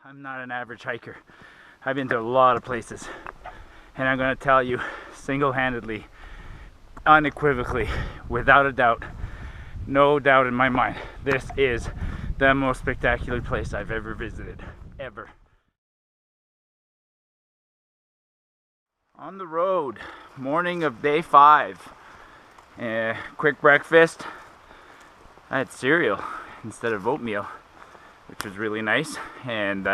I'm not an average hiker. I've been to a lot of places, and I'm going to tell you single-handedly, unequivocally, without a doubt, no doubt in my mind, this is the most spectacular place I've ever visited, ever. On the road, morning of day 5. Quick breakfast. I had cereal instead of oatmeal, which was really nice. And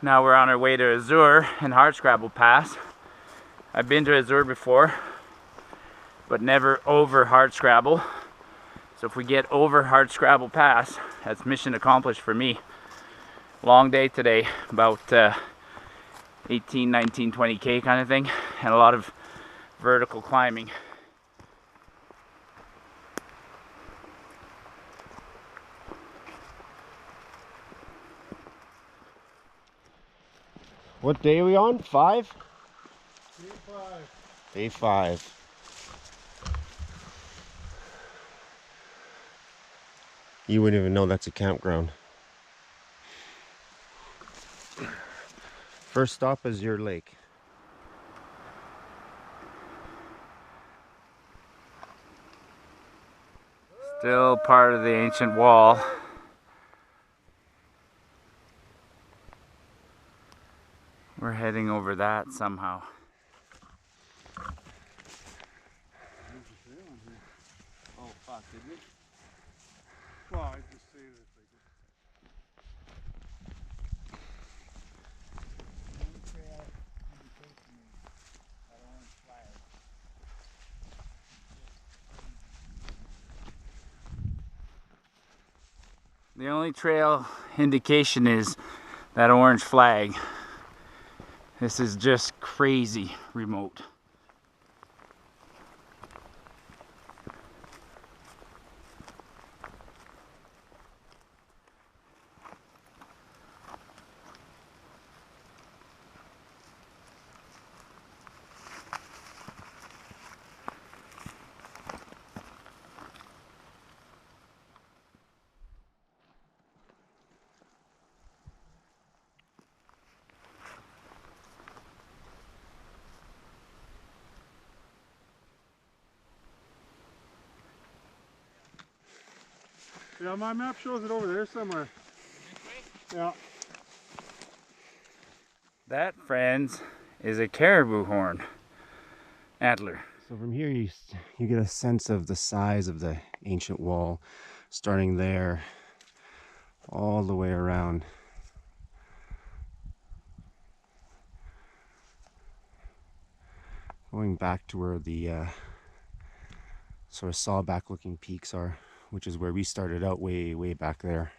now we're on our way to Azure and Hardscrabble Pass. I've been to Azure before, but never over Hardscrabble. So if we get over Hardscrabble Pass, that's mission accomplished for me. Long day today, about 18, 19, 20K kind of thing, and a lot of vertical climbing. What day are we on? 5? Day 5. Day 5. You wouldn't even know that's a campground. First stop is Azure Lake. Still part of the ancient wall. We're heading over that somehow. Oh fuck, did we? Well, I just say that The only trail indication is that orange flag. This is just crazy remote. yeah, my map shows it over there somewhere. Yeah. That, friends, is a caribou horn antler. So from here you get a sense of the size of the ancient wall, starting there all the way around. Going back to where the sort of sawback looking peaks are, which is where we started out, way back there.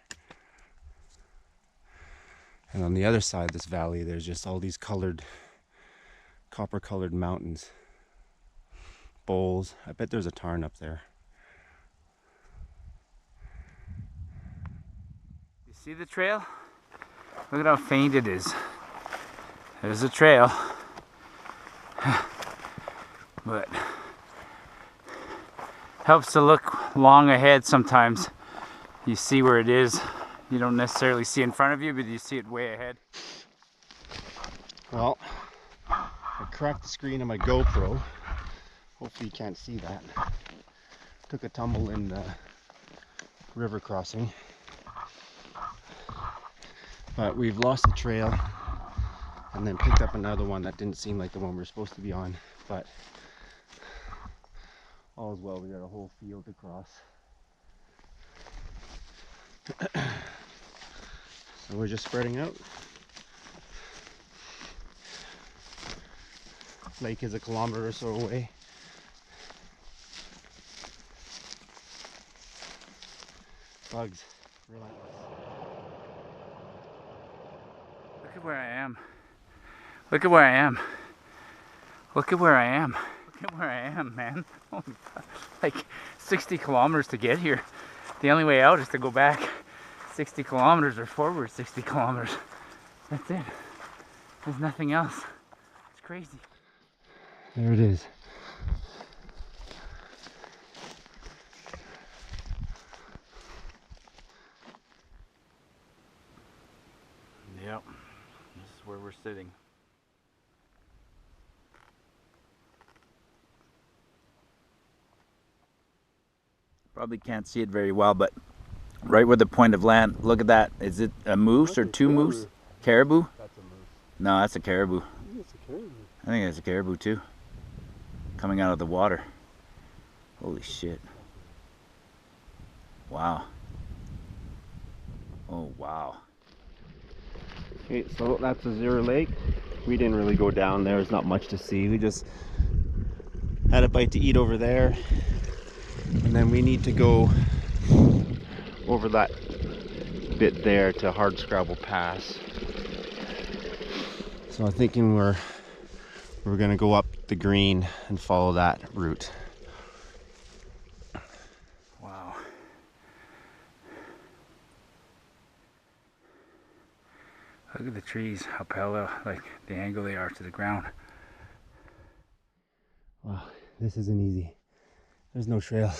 And on the other side of this valley, there's just all these copper colored mountains, bowls. I bet there's a tarn up there. You see the trail? Look at how faint it is. There's a trail. But helps to look long ahead sometimes. You see where it is. You don't necessarily see in front of you, but you see it way ahead. Well, I cracked the screen of my GoPro. Hopefully you can't see that. Took a tumble in the river crossing. But we've lost the trail and then picked up another one that didn't seem like the one we were supposed to be on. But all's well, we got a whole field to cross. So we're just spreading out. Lake is a kilometer or so away. Bugs, relentless. Look at where I am. Look at where I am. Look at where I am. Look at where I am, man. Holy fuck. Like 60 kilometers to get here. The only way out is to go back 60 kilometers or forward 60 kilometers. That's it. There's nothing else. It's crazy. There it is. where we're sitting. Probably can't see it very well, but right where the point of land, look at that. Is it a moose That's or a two caribou. moose? Caribou? That's a moose. No, that's a caribou. I think it's a caribou. I think it's a caribou too. Coming out of the water. Holy shit. Wow. Oh, wow. Okay, so that's Azure Lake. We didn't really go down there. There's not much to see. We just had a bite to eat over there. And then we need to go over that bit there to Hardscrabble Pass. So I'm thinking we're gonna go up the green and follow that route. Wow. Look at the trees, how parallel, like the angle they are to the ground. Wow, this isn't easy. There's no trail.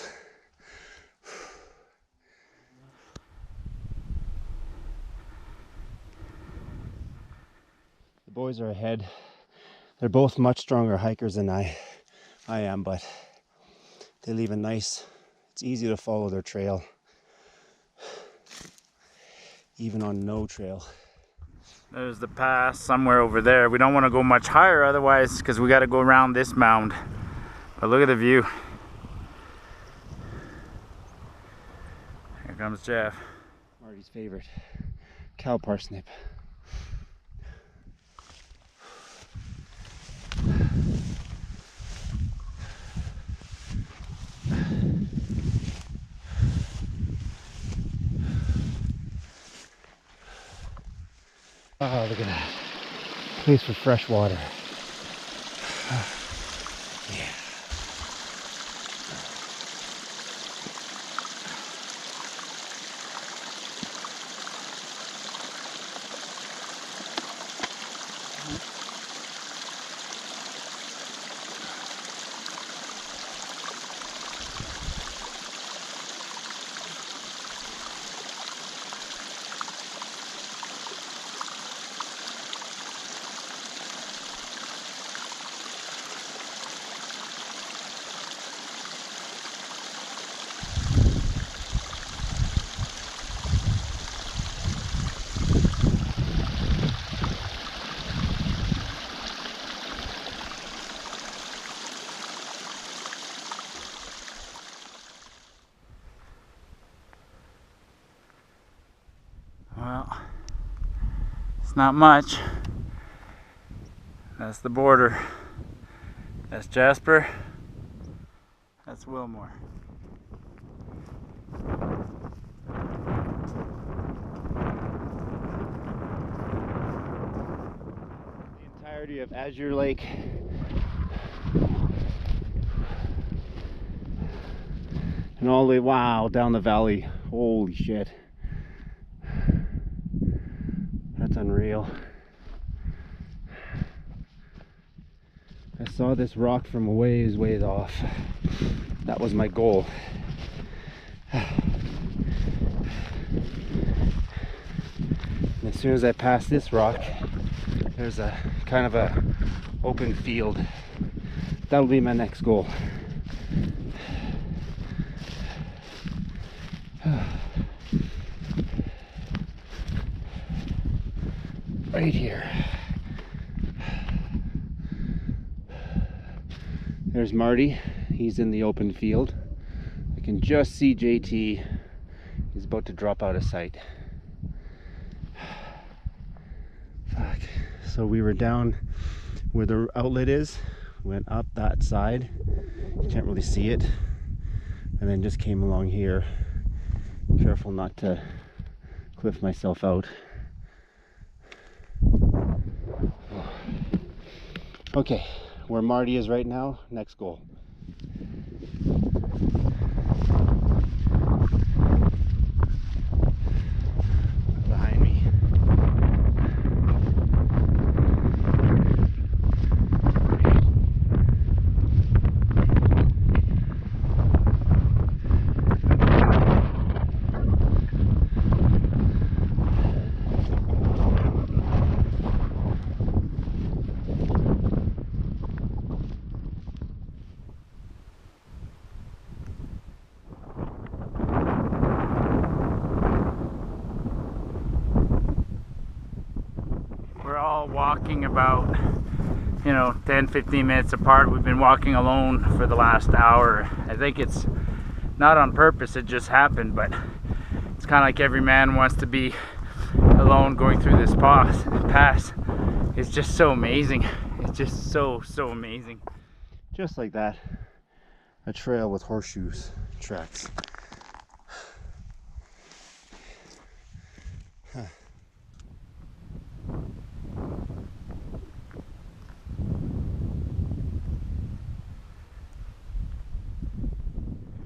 The boys are ahead. They're both much stronger hikers than I am, but they leave a nice, it's easy to follow their trail, even on no trail. There's the pass somewhere over there. We don't want to go much higher otherwise, because we got to go around this mound. But look at the view. Here comes Jeff. Marty's favorite, cow parsnip. Oh, look at that. Place for fresh water. Yeah. Well, it's not much. That's the border. That's Jasper. That's Willmore. The entirety of Azure Lake. And all the way, wow, down the valley. Holy shit. That's unreal. I saw this rock from a ways off. That was my goal. And as soon as I pass this rock, there's a kind of a open field. That'll be my next goal. Right here. There's Marty. He's in the open field. I can just see JT. He's about to drop out of sight. Fuck. So we were down where the outlet is, went up that side. You can't really see it. And then just came along here. Careful not to cliff myself out. Okay, where Marty is right now, next goal. Behind me. all walking about, you know, 10-15 minutes apart. We've been walking alone for the last hour. I think it's not on purpose, it just happened, but it's kind of like every man wants to be alone going through this pass. It's just so amazing. It's just so amazing. Just like that, a trail with horseshoes tracks. Huh.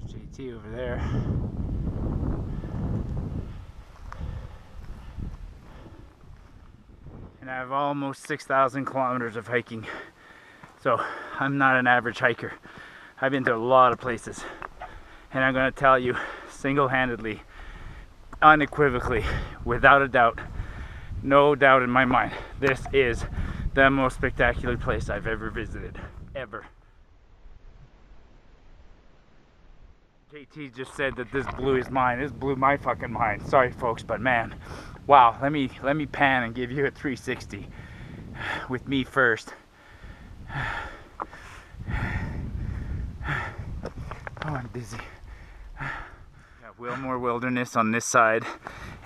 There's JT over there. And I have almost 6,000 kilometers of hiking. So I'm not an average hiker. I've been to a lot of places. And I'm gonna tell you single-handedly, unequivocally, without a doubt, no doubt in my mind, this is the most spectacular place I've ever visited, ever. JT just said that this blew his mind. This blew my fucking mind. Sorry folks, but man, wow, let me pan and give you a 360 with me first. Oh, I'm dizzy. Got Willmore Wilderness on this side,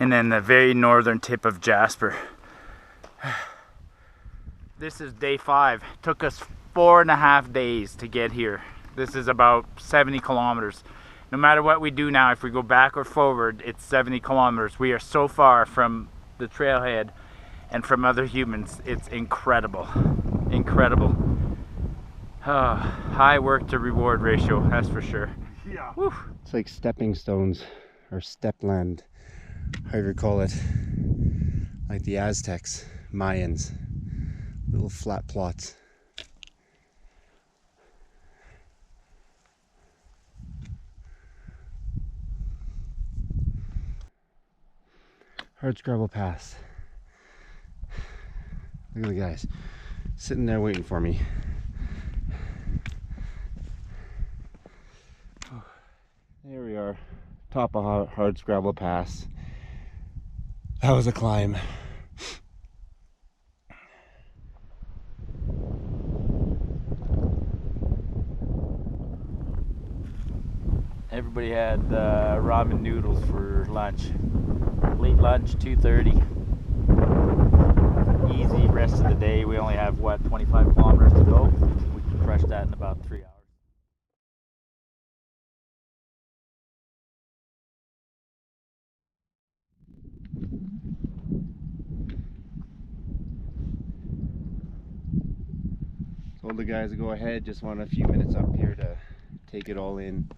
and then the very northern tip of Jasper. This is day 5. It took us 4.5 days to get here. This is about 70 kilometers. No matter what we do now, if we go back or forward, it's 70 kilometers. We are so far from the trailhead and from other humans. It's incredible. Incredible. High work to reward ratio, that's for sure. Yeah. Woo. It's like stepping stones or stepland, however you call it. Like the Aztecs, Mayans, little flat plots. Hardscrabble Pass. Look at the guys sitting there waiting for me. There we are, top of Hardscrabble Pass. That was a climb. Everybody had ramen noodles for lunch. Late lunch, 2:30. Easy rest of the day. We only have, what, 25 kilometers to go. We can crush that in about 3 hours. Told the guys to go ahead, just want a few minutes up here to take it all in.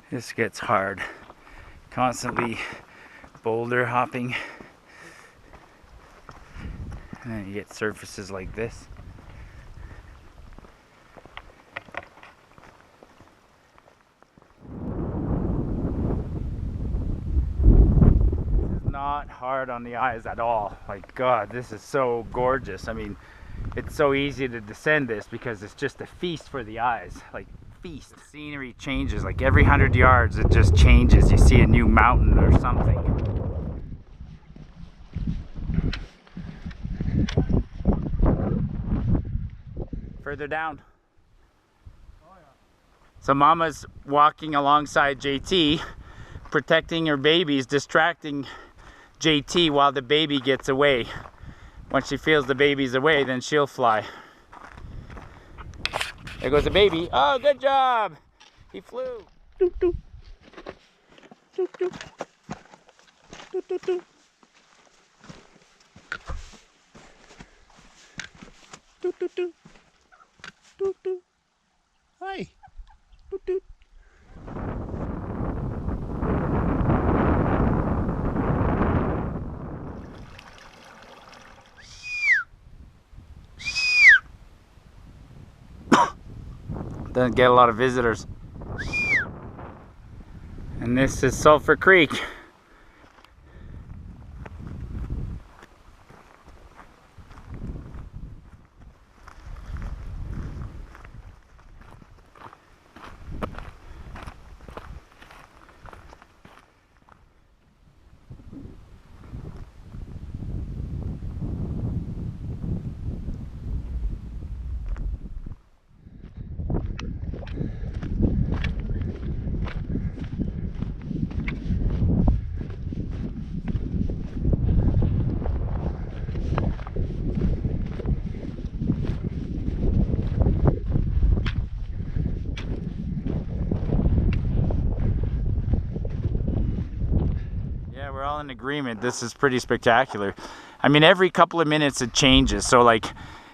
This gets hard. Constantly boulder hopping. And then you get surfaces like this. This is not hard on the eyes at all. Like, God, this is so gorgeous. I mean, it's so easy to descend this because it's just a feast for the eyes. Like, feast. The scenery changes, like every 100 yards it just changes. You see a new mountain or something. Further down. So Mama's walking alongside JT, protecting her babies, distracting JT while the baby gets away. Once she feels the baby's away, then she'll fly. There goes the baby. Oh, good job. He flew. Doop, doop. Doop, doop. Doop, doop, doop. Doop, doop, doop. Doop, doop. Hi. Doop, doop. Doesn't get a lot of visitors. And this is Sulphur Creek. We're all in agreement. This is pretty spectacular. I mean, every couple of minutes it changes. So like,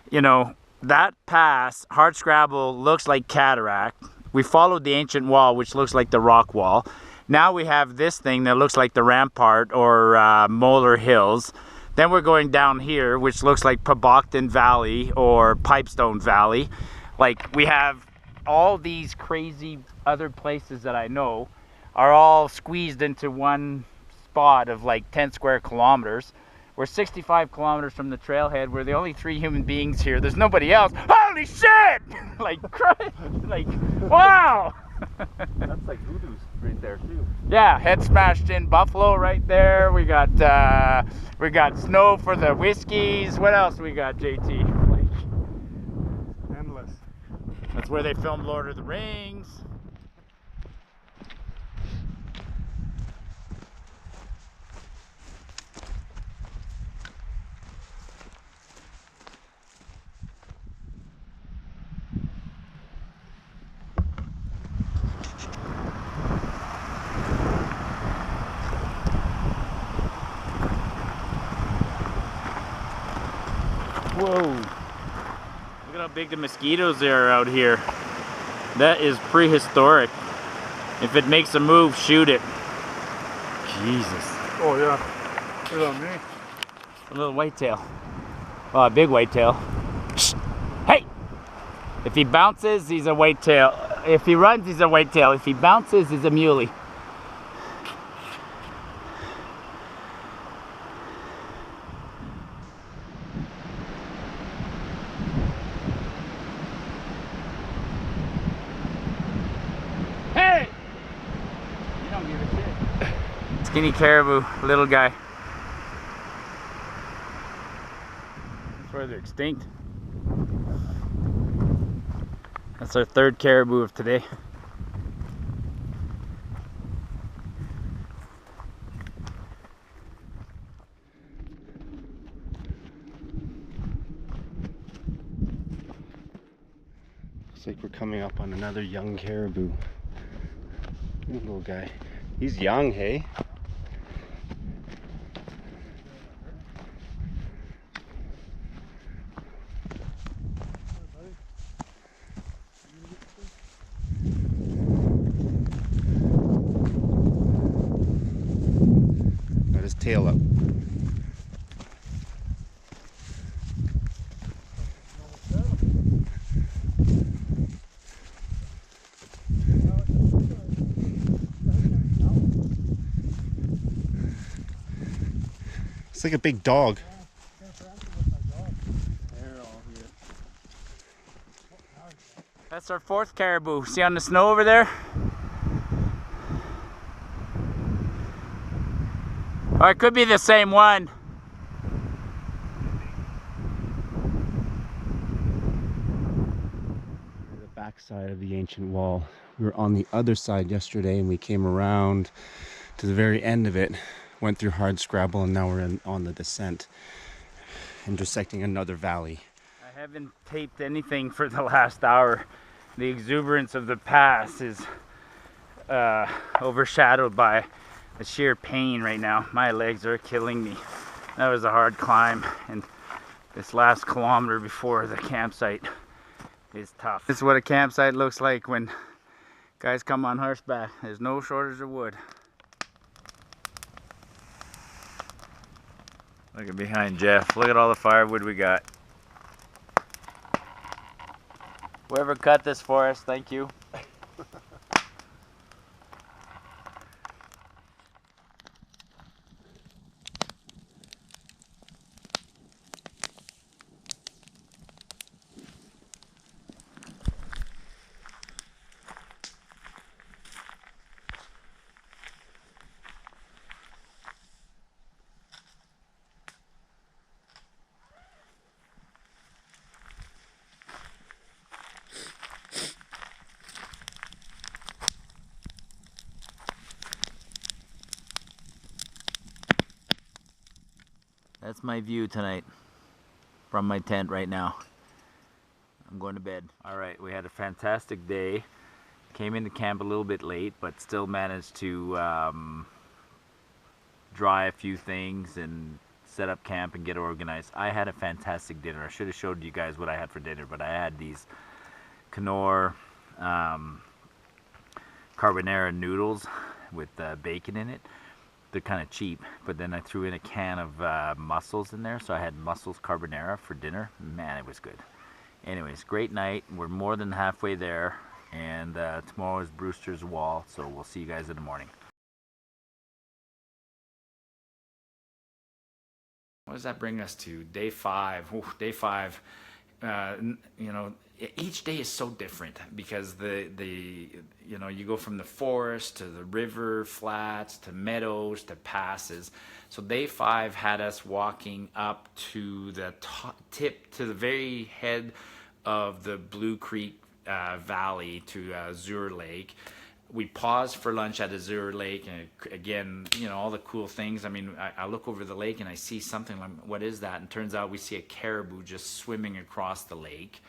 you know, that pass, Hardscrabble, looks like cataract. We followed the ancient wall, which looks like the rock wall. Now we have this thing that looks like the rampart or Molar Hills. Then we're going down here, which looks like Pabocton Valley or Pipestone Valley. Like, we have all these crazy other places that I know are all squeezed into one spot of like 10 square kilometers. We're 65 kilometers from the trailhead. We're the only 3 human beings here. There's nobody else. Holy shit! Like, like, wow! That's like voodoo's right there too. Yeah, head smashed in buffalo right there. We got snow for the whiskeys. What else we got, JT? Like, Endless. that's where they filmed Lord of the Rings. Whoa. Look at how big the mosquitoes are out here. That is prehistoric. If it makes a move, shoot it. Jesus. Oh yeah. Good on me. A little whitetail. Oh, a big whitetail. Hey! If he bounces, he's a whitetail. If he runs, he's a whitetail. If he bounces, he's a muley. Hey! You don't give a shit. Skinny caribou, little guy. That's why they're extinct. That's our 3rd caribou of today. Looks like we're coming up on another young caribou. Little guy. He's young, hey? Got his tail up. It's like a big dog. That's our 4th caribou. See on the snow over there? Or it could be the same one. The back side of the ancient wall. We were on the other side yesterday and we came around to the very end of it, went through Hardscrabble, and now we're on the descent, intersecting another valley. I haven't taped anything for the last hour. The exuberance of the pass is overshadowed by the sheer pain right now. My legs are killing me. That was a hard climb, and this last kilometer before the campsite is tough. This is what a campsite looks like when guys come on horseback. There's no shortage of wood. Look at behind Jeff. Look at all the firewood we got. Whoever cut this for us, thank you. That's my view tonight from my tent right now. I'm going to bed. All right, we had a fantastic day. Came into camp a little bit late, but still managed to dry a few things and set up camp and get organized. I had a fantastic dinner. I should have showed you guys what I had for dinner, but I had these Knorr carbonara noodles with bacon in it. They're kind of cheap, but then I threw in a can of mussels in there, so I had mussels carbonara for dinner. Man, it was good. Anyways, great night. We're more than halfway there, and tomorrow is Brewster's Wall, so we'll see you guys in the morning. What does that bring us to? Day 5. Ooh, day 5. You know, each day is so different because you know, you go from the forest to the river flats to meadows to passes. So day 5 had us walking up to the tip to the very head of the Blue Creek Valley to Azure Lake. We paused for lunch at Azure Lake, and again, you know, all the cool things. I mean, I look over the lake and I see something like, what is that? And turns out we see a caribou just swimming across the lake.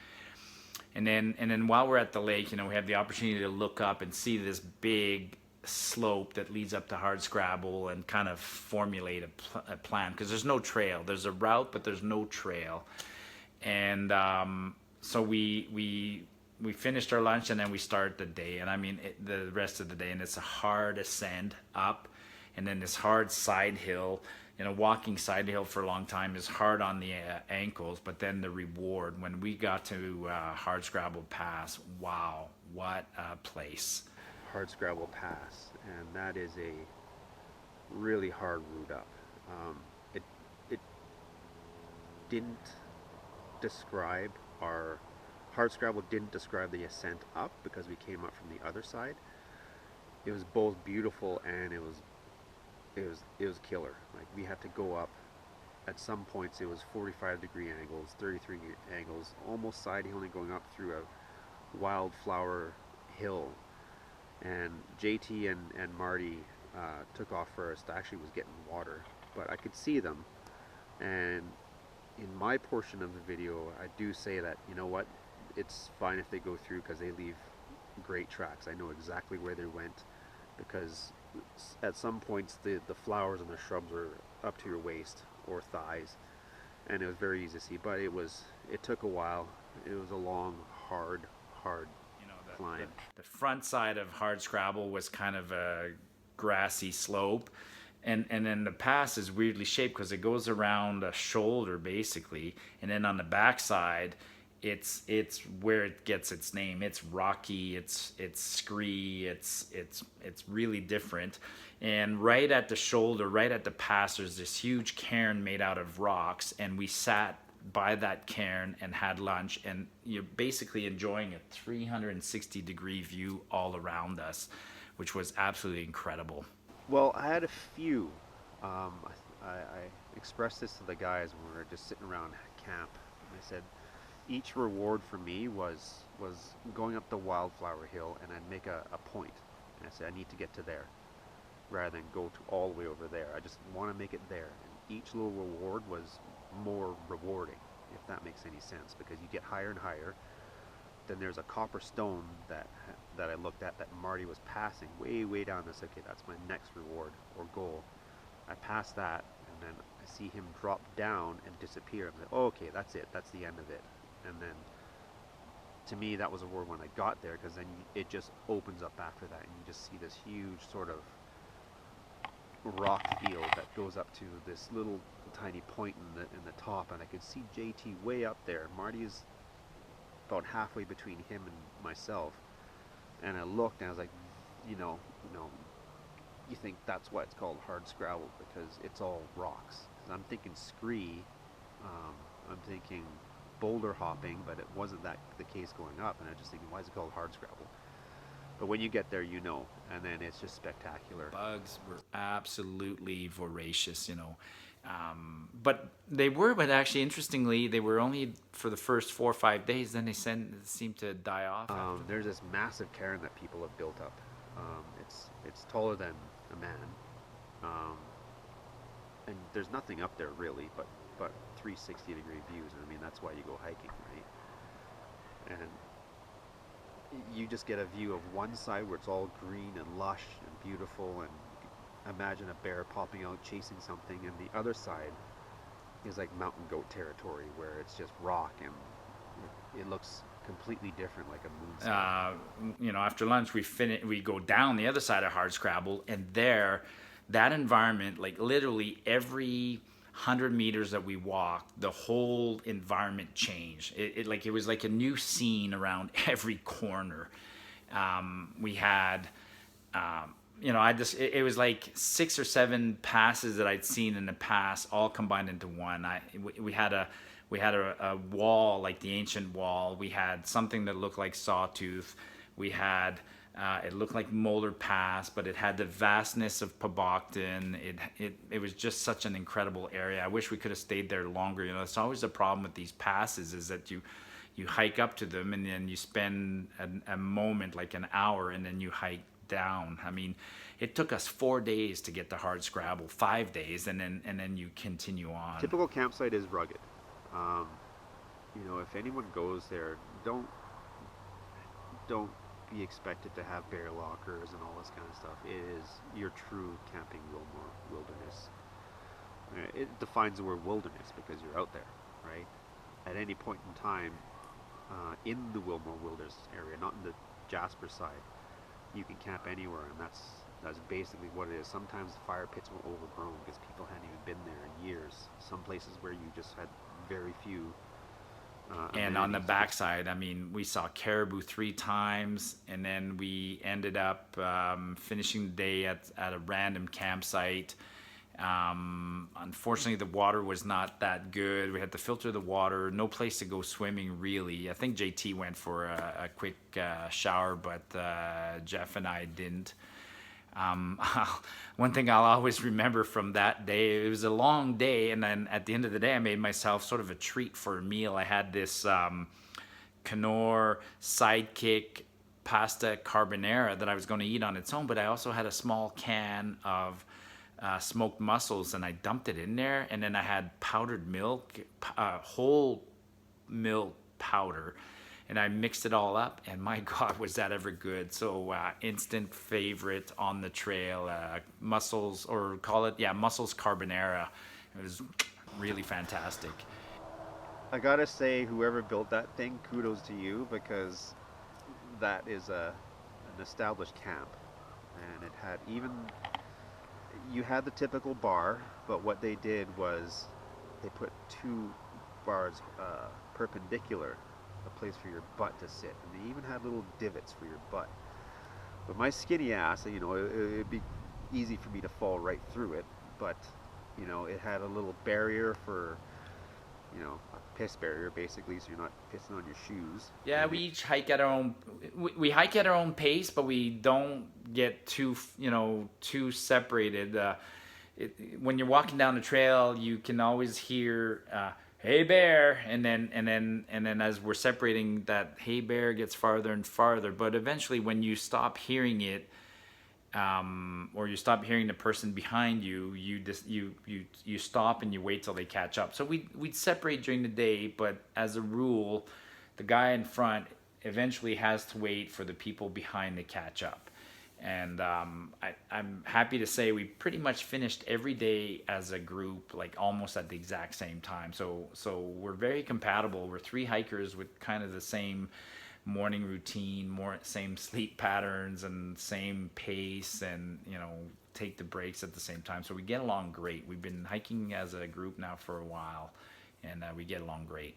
And then while we're at the lake, you know, we have the opportunity to look up and see this big slope that leads up to Hardscrabble and kind of formulate a plan, because there's no trail. There's a route, but there's no trail. And so we finished our lunch and then we start the day, and I mean the rest of the day, and it's a hard ascent up and then this hard side hill. You know, walking side hill for a long time is hard on the ankles, but then the reward when we got to Hardscrabble Pass, wow, what a place. Hardscrabble Pass, and that is a really hard route up. It didn't describe our Hardscrabble didn't describe the ascent up because we came up from the other side. It was both beautiful and it was killer. Like, we had to go up. At some points it was 45-degree angles, 33 angles, almost side hilling, going up through a wildflower hill. And JT and Marty took off first. I actually was getting water, but I could see them. And in my portion of the video, I do say that, you know what, it's fine if they go through because they leave great tracks. I know exactly where they went because at some points the flowers and the shrubs were up to your waist or thighs, and it was very easy to see, but it took a while. It was a long, hard climb. The front side of Hardscrabble was kind of a grassy slope, and then the pass is weirdly shaped because it goes around a shoulder basically, and then on the back side it's where it gets its name. It's rocky, it's scree, it's really different. And right at the shoulder, right at the pass, there's this huge cairn made out of rocks, and we sat by that cairn and had lunch, and you're basically enjoying a 360-degree view all around us, which was absolutely incredible. Well, I had a few. I expressed this to the guys when we were just sitting around camp, and I said each reward for me was going up the wildflower hill, and I'd make a point, and I said I need to get to there rather than go to all the way over there. I just want to make it there, and each little reward was more rewarding, if that makes any sense, because you get higher and higher. Then there's a copper stone that I looked at that Marty was passing way down. This, okay, that's my next reward or goal. I passed that, and then I see him drop down and disappear. I'm like, oh, okay, that's it, that's the end of it. And then to me that was a word when I got there, because then it just opens up after that, and you just see this huge sort of rock field that goes up to this little tiny point in the top, and I could see JT way up there. Marty is about halfway between him and myself, and I looked and I was like, you know, you think that's why it's called Hardscrabble, because it's all rocks. 'Cause I'm thinking scree, I'm thinking boulder hopping, but it wasn't that the case going up, and I was just thinking, why is it called Hardscrabble? But when you get there, you know, and then it's just spectacular. Bugs were absolutely voracious, you know. But actually, interestingly, they were only for the first 4 or 5 days. Then they seemed to die off. There's this massive cairn that people have built up. It's taller than a man. and there's nothing up there really, but 360-degree views. And I mean, that's why you go hiking, right? And you just get a view of one side where it's all green and lush and beautiful, and imagine a bear popping out chasing something, and the other side is like mountain goat territory where it's just rock, and it looks completely different, like a moonscape. You know, after lunch we go down the other side of Hardscrabble, and there, that environment, like literally every 100 meters that we walked, the whole environment changed. It was like a new scene around every corner. We had, you know, it was like 6 or 7 passes that I'd seen in the past, all combined into one. We had a wall, like the ancient wall. We had something that looked like Sawtooth. We had, it looked like Molar Pass, but it had the vastness of Pabocton. It was just such an incredible area. I wish we could have stayed there longer. You know, that's always the problem with these passes, is that you hike up to them and then you spend a moment, like an hour, and then you hike down. I mean, it took us 4 days to get to Hardscrabble, 5 days, and then you continue on. Typical campsite is rugged. You know, if anyone goes there, don't be expected to have bear lockers and all this kind of stuff. It is your true camping Willmore Wilderness. It defines the word wilderness because you're out there, right? At any point in time, in the Willmore Wilderness area, not in the Jasper side, you can camp anywhere, and that's basically what it is. Sometimes the fire pits were overgrown because people hadn't even been there in years. Some places where you just had very few. And on the backside, I mean, we saw caribou 3 times, and then we ended up finishing the day at a random campsite. Unfortunately, the water was not that good. We had to filter the water. No place to go swimming, really. I think JT went for a quick shower, but Jeff and I didn't. One thing I'll always remember from that day, it was a long day, and then at the end of the day I made myself sort of a treat for a meal. I had this Knorr Sidekick pasta carbonara that I was going to eat on its own, but I also had a small can of smoked mussels, and I dumped it in there, and then I had powdered milk, whole milk powder, and I mixed it all up, and my God, was that ever good. So instant favorite on the trail, mussels, or call it, mussels carbonara. It was really fantastic. I gotta say, whoever built that thing, kudos to you, because that is an established camp, and it had you had the typical bar, but what they did was they put 2 bars perpendicular, a place for your butt to sit, and they even had little divots for your butt. But my skinny ass, you know, it'd be easy for me to fall right through it, but you know, it had a little barrier for, you know, a piss barrier basically, so you're not pissing on your shoes. Yeah, we each hike at our own. We hike at our own pace, but we don't get too separated. When you're walking down the trail, you can always hear "Hey bear," and then as we're separating, that "Hey bear" gets farther and farther. But eventually, when you stop hearing it, or you stop hearing the person behind you, you stop and you wait till they catch up. So we'd separate during the day, but as a rule, the guy in front eventually has to wait for the people behind to catch up. And I'm happy to say we pretty much finished every day as a group, like almost at the exact same time. So we're very compatible. We're 3 hikers with kind of the same morning routine, same sleep patterns and same pace, and you know, take the breaks at the same time. So we get along great. We've been hiking as a group now for a while, and we get along great.